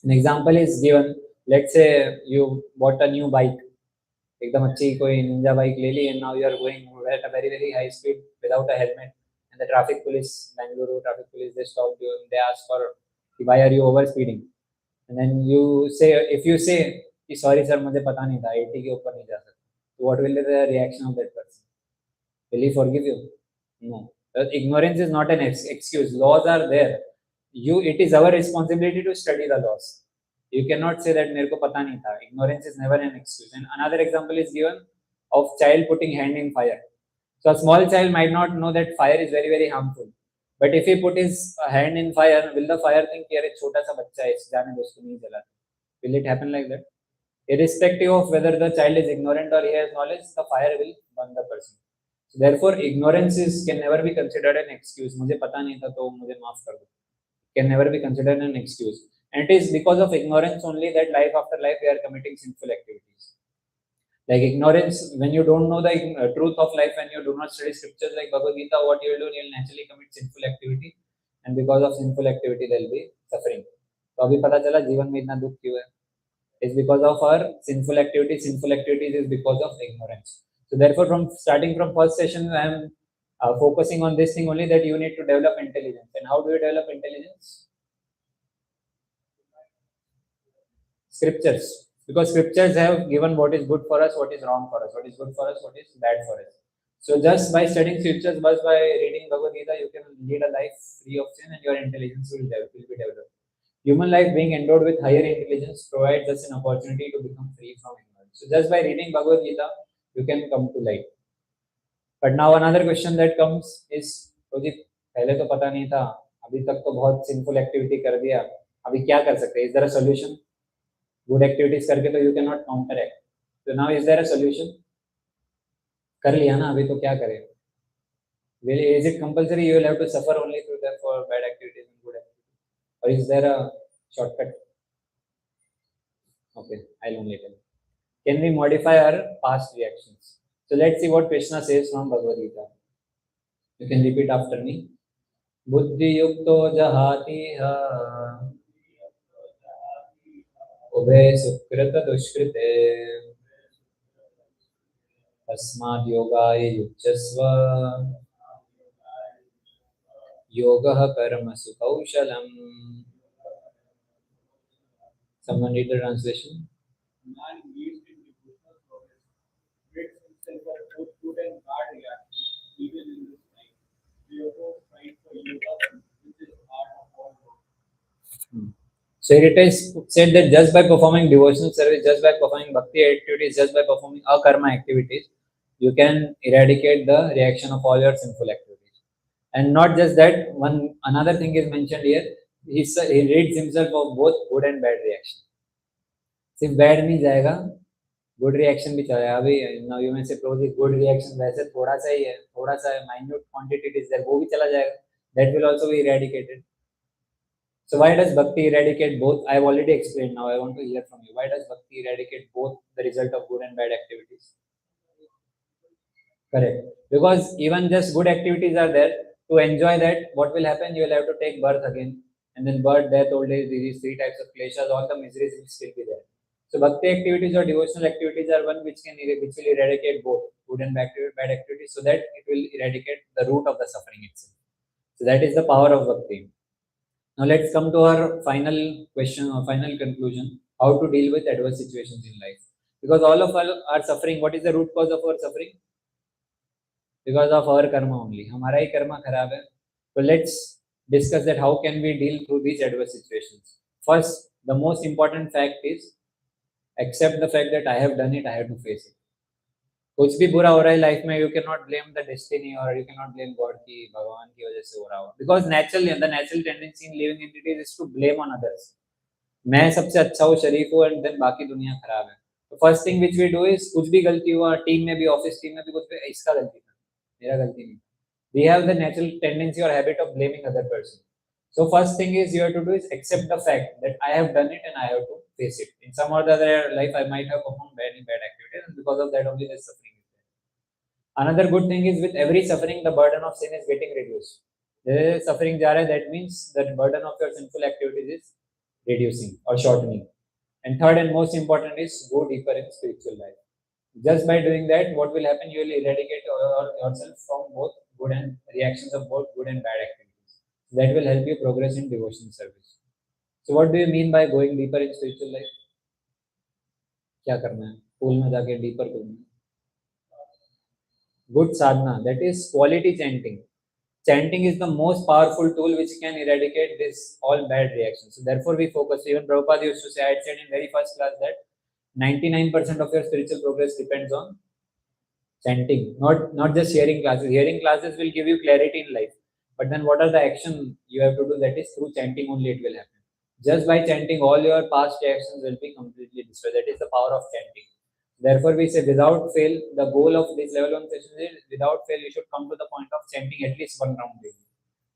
An example is given. Let's say you bought a new bike. एकदम अच्छी कोई निंजा बाइक ले ली, and now you are going at a very high speed without a helmet, and the traffic police, Bangalore traffic police, they stopped you and they asked for why are you over speeding, and then you say, if you say कि sorry sir मुझे पता नहीं था 80 के ऊपर नहीं जा सकता, so what will be the reaction of that person? Will he forgive you? No. Ignorance is not an excuse. Laws are there. It is our responsibility to study the laws. You cannot say that मेरे को पता नहीं था. Ignorance is never an excuse. And another example is given of child putting hand in fire. So a small child might not know that fire is very harmful. But if he put his hand in fire, will the fire think कि अरे छोटा सा बच्चा है, जाने दो उसको नहीं जलाते? Will it happen like that? Irrespective of whether the child is ignorant or he has knowledge, the fire will burn the person. So therefore, ignorance can never be considered an excuse. मुझे पता नहीं था तो मुझे माफ कर दो. Can never be considered an excuse. And it is because of ignorance only that life after life we are committing sinful activities. Like ignorance, when you don't know the truth of life, when you do not study scriptures like Bhagavad Gita, what you will do, you will naturally commit sinful activity, and because of sinful activity there will be suffering. तो अभी पता चला जीवन में इतना दुख क्यों है? It's because of our sinful activities. Sinful activities is because of ignorance. So therefore, from starting from first session, I am focusing on this thing only, that you need to develop intelligence. And how do you develop intelligence? Scriptures. Because scriptures have given what is good for us, what is wrong for us, what is good for us, what is bad for us. So just by studying scriptures, just by reading Bhagavad Gita, you can lead a life free of sin and your intelligence will be developed. Human life being endowed with higher intelligence provides us an opportunity to become free from ignorance. So just by reading Bhagavad Gita, you can come to light. But now another question that comes is, तो जी पहले तो पता नहीं था, अभी तक तो बहुत सिंफुल एक्टिविटी कर दिया, अभी क्या कर सकते हैं? Is there a solution? Good activities करके तो you cannot counteract. So now is there a solution? कर लिया ना, अभी तो क्या करें? Will, is it compulsory you will have to suffer only through them for bad activities and good activities? Or is there a shortcut? Okay, I'll only tell you. Can we modify our past reactions? So let's see what Krishna says from Bhagavad Gita. You can repeat after me. Buddhi yukto jahatiha ube sukrita dushkrite tasmad yogaya yuchasva yogah karmasu kaushalam. Someone read the translation? Man engaged in devotional progress breaks himself of both good and bad reactions, even in this life. Therefore, strive for yoga, which is heart of all work. So it is said that just by performing devotional service, just by performing bhakti activities, just by performing akarma activities, you can eradicate the reaction of all your sinful activities. And not just that, one another thing is mentioned here. He rids himself of both good and bad reaction. सिर्फ bad नहीं जाएगा, good reaction भी चलेगा. अभी now you may से प्रोजी good reaction वैसे थोड़ा सा ही है, थोड़ा सा माइन्यूट क्वांटिटी इज देयर, वो भी चला जाएगा. That will also be eradicated. So why does bhakti eradicate both? I have already explained. Now I want to hear from you. Why does bhakti eradicate both the result of good and bad activities? Correct. Because even just good activities are there. To enjoy that, what will happen? You will have to take birth again. And then birth, death, old age, these three types of kleshas, all the miseries will still be there. So bhakti activities or devotional activities are one which will eradicate both good and bad activities, so that it will eradicate the root of the suffering itself. So that is the power of bhakti. Now let's come to our final question or final conclusion: how to deal with adverse situations in life. Because all of us are suffering. What is the root cause of our suffering? Because of our karma only. हमारा ही कर्मा खराब है. So let's discuss that how can we deal through these adverse situations. First, the most important fact is accept the fact that I have done it, I have to face it. कुछ भी बुरा हो रहा है life में, you cannot blame the destiny or you cannot blame God की भगवान की वजह से हो रहा हो. Because naturally, the natural tendency in living entities is to blame on others. मैं सबसे अच्छा हूँ, शरीफ हूँ, and then बाकी दुनिया खराब है. The first thing which we do is कुछ भी गलती हुआ टीम में भी, ऑफिस टीम में भी, कुछ भी इसका गलती था, मेरा गलती नहीं. We have the natural tendency or habit of blaming other person. So first thing is you have to do is accept the fact that I have done it and I have to face it. In some or the other life, I might have performed very bad activities, and because of that only this suffering is there. Another good thing is with every suffering, the burden of sin is getting reduced. There is suffering jar hai, that means that burden of your sinful activities is reducing or shortening. And third and most important is go deeper in spiritual life. Just by doing that, what will happen? You will eradicate yourself from both good and reactions of both good and bad activities. That will help you progress in devotional service. So what do you mean by going deeper in spiritual life? क्या करना है? Pool में जाके deeper करना है. Good sadhana, that is quality chanting. Chanting is the most powerful tool which can eradicate this all bad reactions. So therefore we focus. Even Prabhupada used to say, I had said in very first class that 99% of your spiritual progress depends on chanting, not just hearing classes. Hearing classes will give you clarity in life, but then what are the action you have to do? That is through chanting only it will happen. Just by chanting, all your past actions will be completely destroyed. That is the power of chanting. Therefore we say without fail, the goal of this level 1 session is without fail you should come to the point of chanting at least one round daily.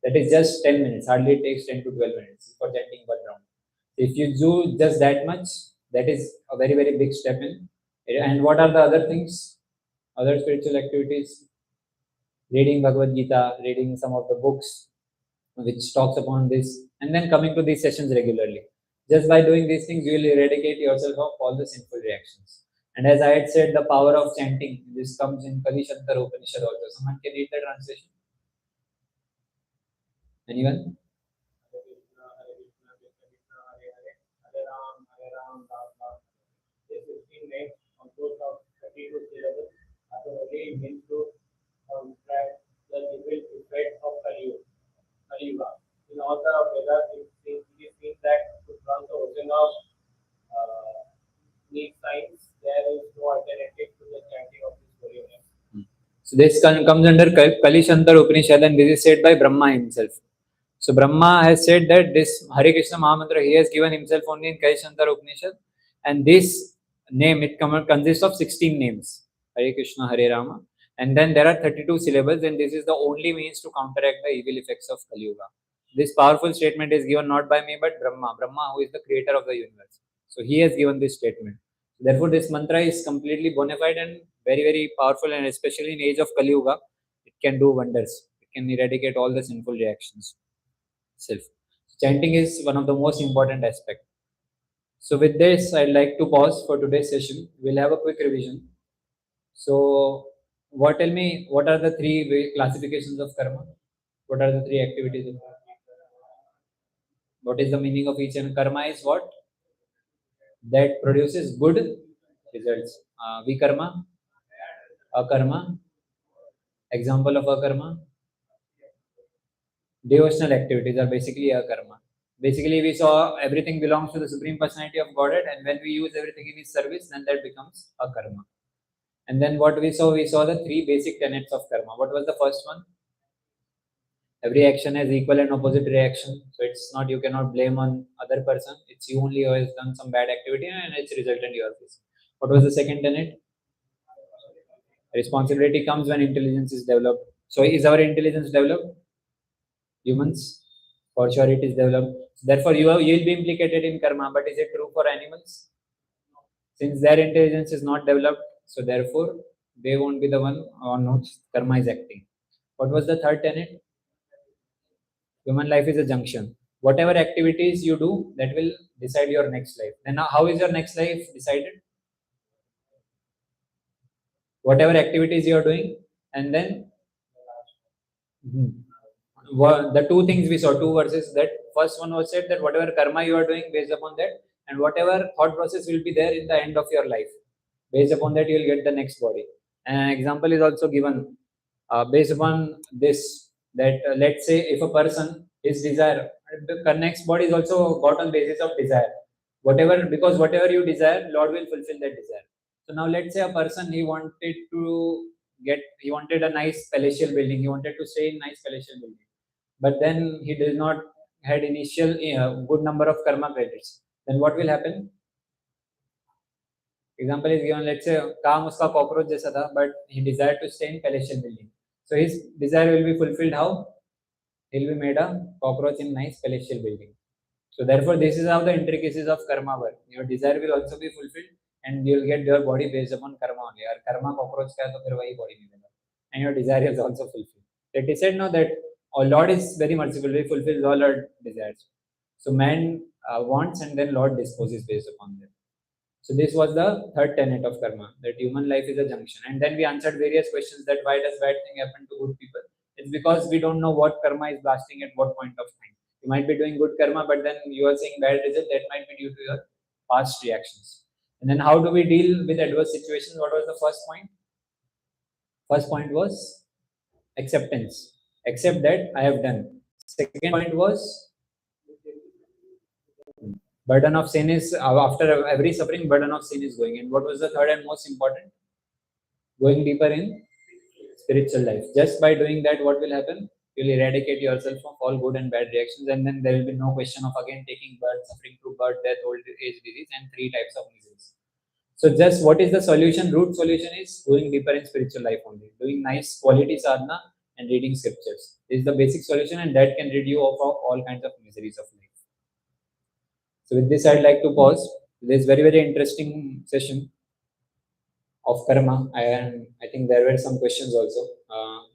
That is just 10 minutes. Hardly it takes 10 to 12 minutes for chanting one round. If you do just that much, that is a very, very big step in. And what are the other things? Other spiritual activities: reading Bhagavad Gita, reading some of the books which talks upon this, and then coming to these sessions regularly. Just by doing these things, you will eradicate yourself of all the sinful reactions. And as I had said, the power of chanting, this comes in Kalishantara Upanishad also. Someone can read the translation? Anyone? Hare Krishna, Hare Krishna, Krishna Krishna, Hare Hare, Hare Ram, Ram Ram. These 15 names composed of 32 syllables are the only means to describe the evil effects of Kali Yuga. In all the Vedas, it is seen that to cross the ocean of need science, there is no alternative to the chanting of this holy name. So this comes under Kalishantara Upanishad, and this is said by Brahma himself. So Brahma has said that this Hare Krishna Mahamantra he has given himself only in Kalishantara Upanishad, and this name it consists of 16 names. Hare Krishna, Hare Rama, and then there are 32 syllables, and this is the only means to counteract the evil effects of Kali Yuga. This powerful statement is given not by me but Brahma, who is the creator of the universe. So he has given this statement. Therefore, this mantra is completely bona fide and very, very powerful, and especially in age of Kali Yuga, it can do wonders. It can eradicate all the sinful reactions. Self. Chanting is one of the most important aspects. So with this, I'd like to pause for today's session. We'll have a quick revision. So, tell me, what are the three classifications of karma? What are the three activities of karma? What is the meaning of each? And karma is what? That produces good results. Vikarma, akarma. Example of akarma. Devotional activities are basically akarma. Basically, we saw everything belongs to the Supreme Personality of Godhead, and when we use everything in His service, then that becomes a karma. And then what we saw the three basic tenets of karma. What was the first one? Every action has equal and opposite reaction. So it's not, you cannot blame on other person. It's you only who has done some bad activity and it's resultant your face. What was the second tenet? Responsibility comes when intelligence is developed. So is our intelligence developed? Humans? For sure it is developed. Therefore you will be implicated in karma. But is it true for animals? Since their intelligence is not developed, so therefore they won't be the one on which karma is acting. What was the third tenet? Human life is a junction. Whatever activities you do, that will decide your next life. Then how is your next life decided? Whatever activities you are doing, and then the two things we saw, two verses. That first one was said that whatever karma you are doing based upon that, and whatever thought process will be there in the end of your life, based upon that you will get the next body. And an example is also given based upon this, that let's say if a person is desire, the next body is also got on basis of desire. Whatever, because whatever you desire, Lord will fulfill that desire. So now let's say a person he wanted a nice palatial building, he wanted to stay in nice palatial building, but then he did not had initial good number of karma credits. Then what will happen? Example is given, let's say काम उसका cockroach जैसा था, but he desired to stay in palatial building. So his desire will be fulfilled how? He'll be made a cockroach in nice palatial building. So therefore, this is how the intricacies of karma work. Your desire will also be fulfilled, and you'll get your body based upon karma only. Or karma cockroach का है तो फिर वही body मिलेगा, and your desire is also fulfilled. It is said now that our Lord is very merciful; He fulfills all our desires. So man wants, and then Lord disposes based upon that. So this was the third tenet of karma, that human life is a junction. And then we answered various questions that why does bad thing happen to good people? It's because we don't know what karma is blasting at what point of time. You might be doing good karma, but then you are seeing bad result. That might be due to your past reactions. And then how do we deal with adverse situations? What was the first point? First point was acceptance. Accept that I have done. Second point was burden of sin is after every suffering, burden of sin is going. And what was the third and most important? Going deeper in spiritual life. Just by doing that, what will happen? You'll eradicate yourself from all good and bad reactions, and then there will be no question of again taking birth, suffering through birth, death, old age, disease, and three types of miseries. So just what is the solution? Root solution is going deeper in spiritual life only. Doing nice quality sadhana and reading scriptures. This is the basic solution, and that can rid you of all kinds of miseries of life. So with this, I'd like to pause. This very, very interesting session of karma, and I think there were some questions also.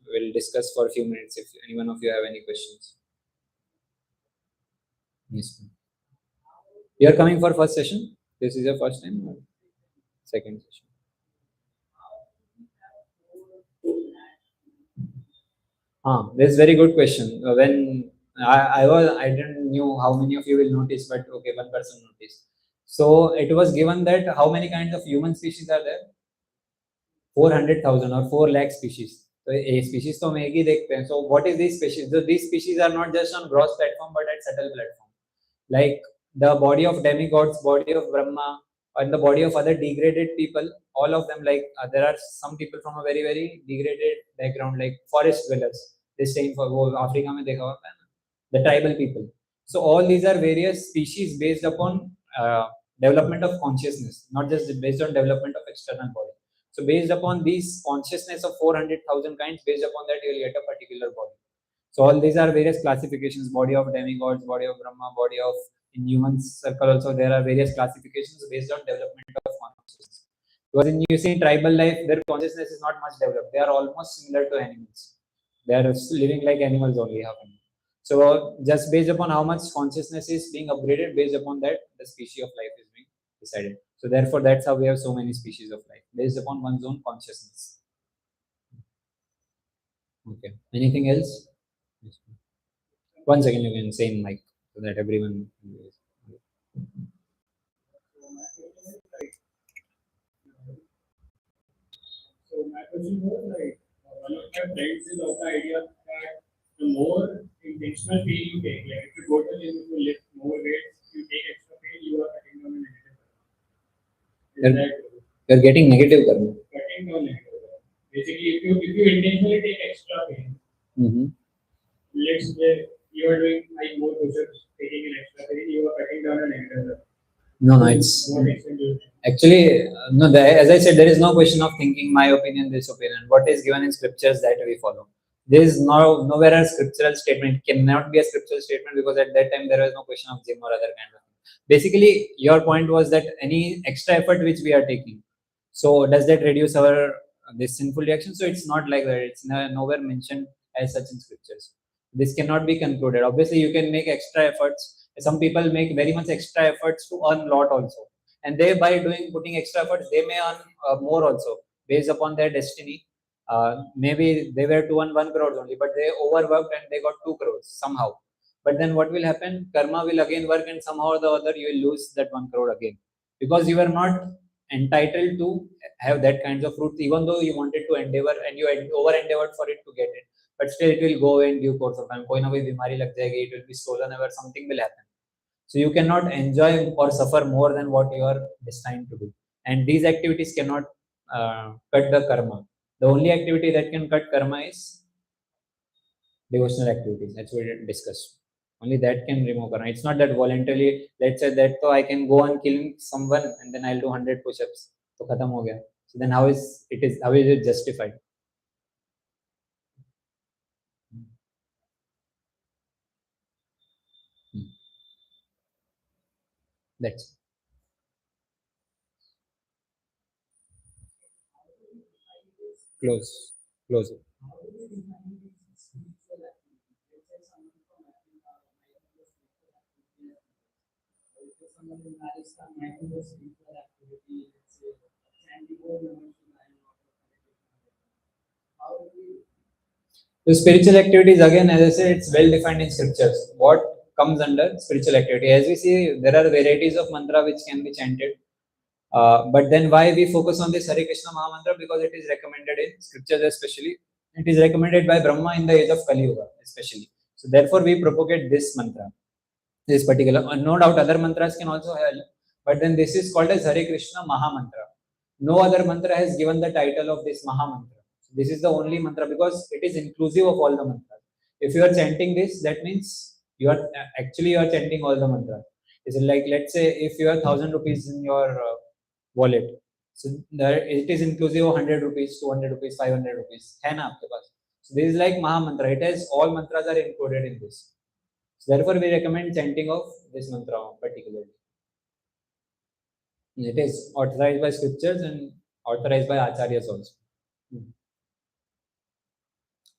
We'll discuss for a few minutes if any one of you have any questions. Yes. You are coming for first session? This is your first time or second session? This is very good question. When I didn't knew how many of you will notice, but okay, one person noticed. So it was given that how many kinds of human species are there? 400,000 or 4 lakh species. तो ये species तो हम एक ही देखते हैं. So what is these species? So these species are not just on gross platform but at subtle platform. Like the body of demigods, body of Brahma, and the body of other degraded people, all of them, like there are some people from a very very degraded background, like forest dwellers. They stay in for वो Africa में देखा होगा ना, the tribal people. So all these are various species based upon development of consciousness, not just based on development of external body. So based upon these consciousness of 400,000 kinds, based upon that you will get a particular body. So all these are various classifications: body of demigods, body of Brahma, body of, in human circle also there are various classifications based on development of consciousness. Because in you see in tribal life, their consciousness is not much developed. They are almost similar to animals. They are living like animals only. So just based upon how much consciousness is being upgraded, based upon that the species of life is being decided. So therefore, that's how we have so many species of life based upon one's own consciousness. Okay. Anything else? One second, you can say in mic so that everyone. So my question was like, one of my friends is of the idea that the more intentional pain you take, like if you go to the gym, if you lift more weights, you take extra pain, you are cutting down on negative karma. Is that You're getting negative karma. cutting down negative karma? Basically, if you intentionally take extra pain, let's say you are doing like more push-ups, taking an extra pain, you are cutting down on negative karma. No, it's What extent do you think? actually no. As I said, there is no question of thinking. My opinion, this opinion. What is given in scriptures that we follow. There is nowhere a scriptural statement. It cannot be a scriptural statement because at that time there was no question of gym or other kind of thing. Basically, your point was that any extra effort which we are taking, so does that reduce our this sinful reaction? So it's not like that. It's nowhere mentioned as such in scriptures. This cannot be concluded. Obviously, you can make extra efforts. Some people make very much extra efforts to earn lot also, and they by doing putting extra efforts, they may earn more also based upon their destiny. Maybe they were to earn 1 crore only, but they overworked and they got 2 crores somehow. But then what will happen? Karma will again work, and somehow or the other you will lose that 1 crore again because you are not entitled to have that kinds of fruits, even though you wanted to endeavor and you over endeavored for it to get it. But still, it will go in due course of time. कोई ना कोई बीमारी लग जाएगी, it will be stolen or something will happen. So you cannot enjoy or suffer more than what you are destined to do. And these activities cannot cut the karma. The only activity that can cut karma is devotional activities. That's what we discussed. Only that can remove karma. It's not that voluntarily, let's say that so I can go on killing someone and then I'll do 100 push-ups. So khatam ho gaya. So then how is it justified? That's close. Close. Someone in Rajasthan might do a spiritual activity, let's say, chanting Om Namah Shivaya. How do we So spiritual activities, again, as I said, it's well defined in scriptures. What comes under spiritual activity? As we see, there are varieties of mantra which can be chanted. But then why we focus on this Hare Krishna Maha Mantra? Because it is recommended in scriptures, especially. It is recommended by Brahma in the age of Kali Yuga, especially. So therefore, we propagate this mantra, this particular. No doubt, other mantras can also help, but then this is called as Hare Krishna Maha Mantra. No other mantra has given the title of this Maha Mantra. This is the only mantra because it is inclusive of all the mantras. If you are chanting this, that means you are chanting all the mantras. Is it like, let's say if you have 1,000 rupees in your wallet, so there it is inclusive of 100 rupees, 200 rupees, 500 rupees. है ना आपके पास? So this is like Maha Mantra. It has all mantras are included in this. So therefore, we recommend chanting of this mantra particularly. It is authorized by scriptures and authorized by acharyas also.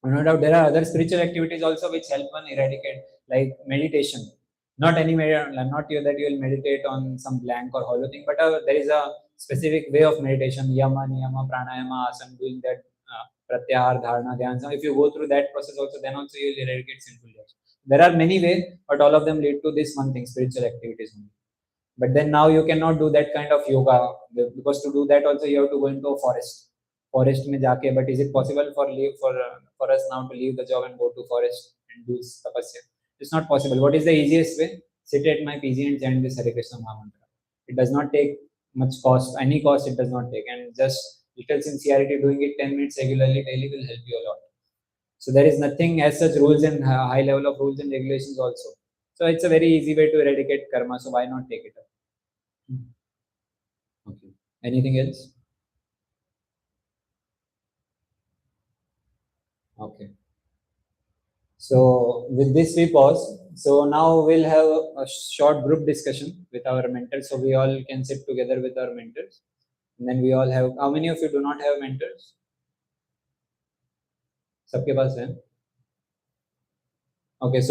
No doubt there are other spiritual activities also which help one eradicate, like meditation. Not any not you that you will meditate on some blank or hollow thing, but there is a specific way of meditation: yama, niyama, pranayama, asana, doing that pratyahar, dharana, dhyan. So if you go through that process also, then also you will eradicate sinful desires. There are many ways, but all of them lead to this one thing, spiritual activities only. But then now you cannot do that kind of yoga, because to do that also you have to go into a forest mein jaake. But is it possible for us now to leave the job and go to forest and do tapasya? It's not possible. What is the easiest way? Sit at my PG and chant this Hare Krishna Maha Mantra. It does not take much cost, any cost it does not take, and just little sincerity, doing it 10 minutes regularly daily will help you a lot. So there is nothing as such rules and high level of rules and regulations also. So it's a very easy way to eradicate karma. So why not take it up? Okay. Anything else? Okay. So with this we pause. So now we'll have a short group discussion with our mentors. So we all can sit together with our mentors. And then we all have, how many of you do not have mentors? सबके पास है? Okay, so